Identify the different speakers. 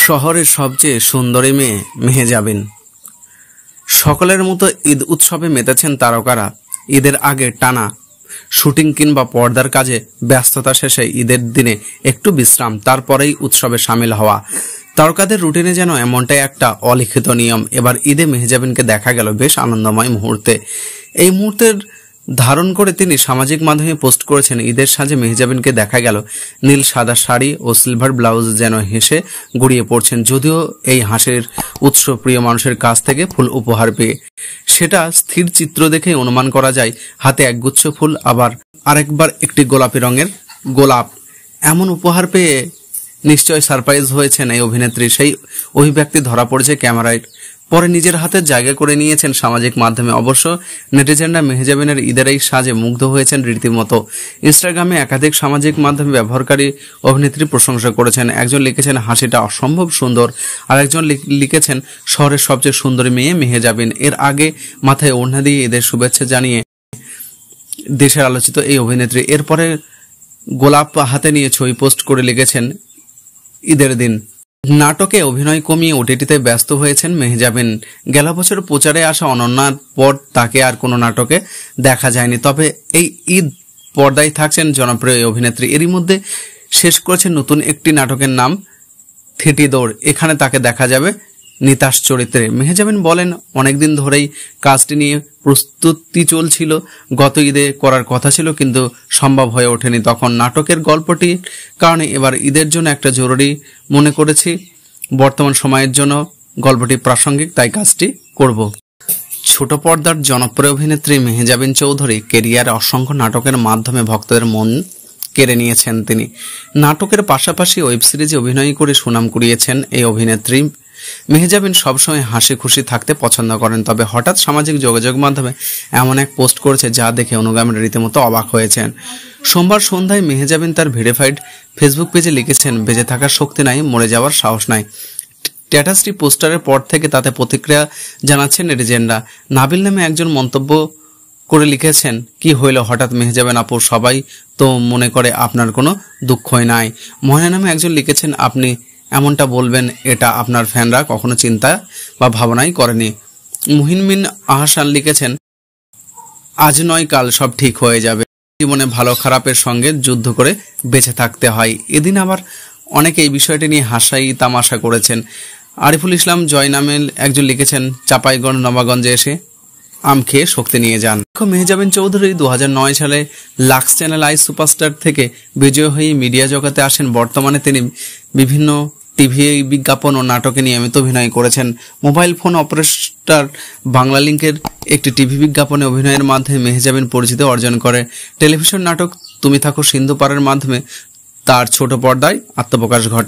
Speaker 1: শহরের সবচেয়ে সুন্দরী মেয়ে মেহেজাবিন। সকলের মতো ঈদ উৎসবে মেতেছেন তারকারা। ঈদের আগে টানা শুটিং কিংবা পর্দার কাজে ব্যস্ততা শেষে ঈদের দিনে একটু বিশ্রাম, তারপরেই উৎসবে সামিল হওয়া। তারকাদের রুটিনে যেন এমনটাই একটা অলিখিত নিয়ম। এবার ঈদে মেহেজাবিনকে দেখা গেল বেশ আনন্দময় মুহূর্তে। এই মুহূর্তের ধারণ করে তিনি সামাজিক মাধ্যমে পোস্ট করেছেন। ঈদের সাজে মেহেজাবিনকে দেখা গেল নীল সাদা শাড়ি ও সিলভার ব্লাউজ, যেন হেসে গড়িয়ে পড়ছেন। যদিও এই হাসির উৎস প্রিয় মানুষের কাছ থেকে ফুল উপহার পেয়ে। সেটা স্থির চিত্র দেখেই অনুমান করা যায় হাতে একগুচ্ছ ফুল, আবার আরেকবার একটি গোলাপি রঙের গোলাপ। এমন উপহার পেয়ে নিশ্চয় সারপ্রাইজ হয়েছেন এই অভিনেত্রী। সেই অভিব্যক্তি ধরা পড়েছে ক্যামেরায়, পরে নিজের হাতে জায়গা করে নিয়েছেন সামাজিক মাধ্যমে। অবশ্য নেটিজেনরা মেহেজাবিনের ঈদের এই সাজে মুগ্ধ হয়েছেন রীতিমতো। ইনস্টাগ্রামে একাধিক সামাজিক মাধ্যমে ব্যবহারকারী অভিনেত্রী প্রশংসা করেছেন। একজন লিখেছেন হাসিটা অসম্ভব সুন্দর, আর একজন লিখেছেন শহরের সবচেয়ে সুন্দরী মেয়ে মেহেজাবিন। এর আগে মাথায় ওড়না দিয়ে ঈদের শুভেচ্ছা জানিয়ে দেশের আলোচিত এই অভিনেত্রী এরপরে গোলাপ হাতে নিয়ে ছবি পোস্ট করে লিখেছেন ঈদের দিন। নাটকে অভিনয় কমিয়ে ওটিটিতে ব্যস্ত হয়েছেন মেহেজাবিন। গেল বছর প্রচারে আসা অনন্যার পর তাকে আর কোনো নাটকে দেখা যায়নি। তবে এই ঈদ পর্দায় থাকছেন জনপ্রিয় এই অভিনেত্রী। এরই মধ্যে শেষ করেছেন নতুন একটি নাটকের নাম থিটিদৌড়। এখানে তাকে দেখা যাবে নিতাস চরিত্রে। মেহেজাবিন বলেন, অনেকদিন ধরেই কাজটি নিয়ে প্রস্তুতি চলছিল। গত ঈদে করার কথা ছিল, কিন্তু সম্ভব হয়ে ওঠেনি তখন। নাটকের গল্পটির কারণে এবার ঈদের জন্য একটা জরুরি মনে করেছি। বর্তমান সময়ের জন্য গল্পটি প্রাসঙ্গিক, তাই কাজটি করব। ছোট পর্দার জনপ্রিয় অভিনেত্রী মেহেজাবিন চৌধুরী কেরিয়ারে অসংখ্য নাটকের মাধ্যমে ভক্তদের মন কেড়ে নিয়েছেন তিনি। নাটকের পাশাপাশি ওয়েব সিরিজে অভিনয় করে সুনাম কুড়িয়েছেন এই অভিনেত্রী। মেহেজাবিন সবসময় হাসি খুশি থাকতে পছন্দ করেন, তবে হঠাৎ সামাজিক যোগাযোগ মাধ্যমে এমন এক পোস্ট করেছে যা দেখে অনুগামীরা রীতিমতো অবাক হয়েছেন। সোমবার সন্ধ্যায় মেহেজাবিন তার ভেরিফাইড ফেসবুক পেজে লিখেছেন, বেঁচে থাকার শক্তি নাই, মরে যাওয়ার সাহস নাই। স্ট্যাটাসটি পোস্টারের পর থেকে তাতে প্রতিক্রিয়া জানাচ্ছেন নেটিজেনরা। নাবিল নামে একজন মন্তব্য করে লিখেছেন, কি হইল হঠাৎ মেহেজাবিন আপু, সবাই তো মনে করে আপনার কোনো দুঃখই নাই। ময়না নামে একজন লিখেছেন, আপনি এমনটা বলবেন এটা আপনার ফ্যানরা কখনো চিন্তা বা ভাবনাই করেনি। মুহিনমিন আহসান লিখেছেন, আজ নয় কাল সব ঠিক হয়ে যাবে। জীবনে ভালো খারাপের সঙ্গে যুদ্ধ করে বেঁচে থাকতে হয়। এদিন আবার অনেকে এই বিষয়টি নিয়ে হাসাই তামাশা করেছেন। আরিফুল ইসলাম জয় নামে একজন লিখেছেন, চাঁপাইগঞ্জ নবাগঞ্জে এসে আম খেয়ে শক্তি নিয়ে যান। মেহেজাবিন চৌধুরী 2009 সালে লাক্স চ্যানেল আই সুপারস্টার থেকে বিজয় হয়ে মিডিয়া জগতে আসেন। বর্তমানে তিনি বিভিন্ন টিভি বিজ্ঞাপন ও নাটকে নিয়মিত অভিনয় করেছেন। মোবাইল ফোন অপারেটর বাংলালিংকের একটি টিভি বিজ্ঞাপনে অভিনয়ের মাধ্যমে মেহেজাবিন পরিচিতি অর্জন করে। টেলিভিশন নাটক তুমি থাকো সিন্ধু পারের মাধ্যমে তার ছোট পর্দায় আত্মপ্রকাশ ঘটে।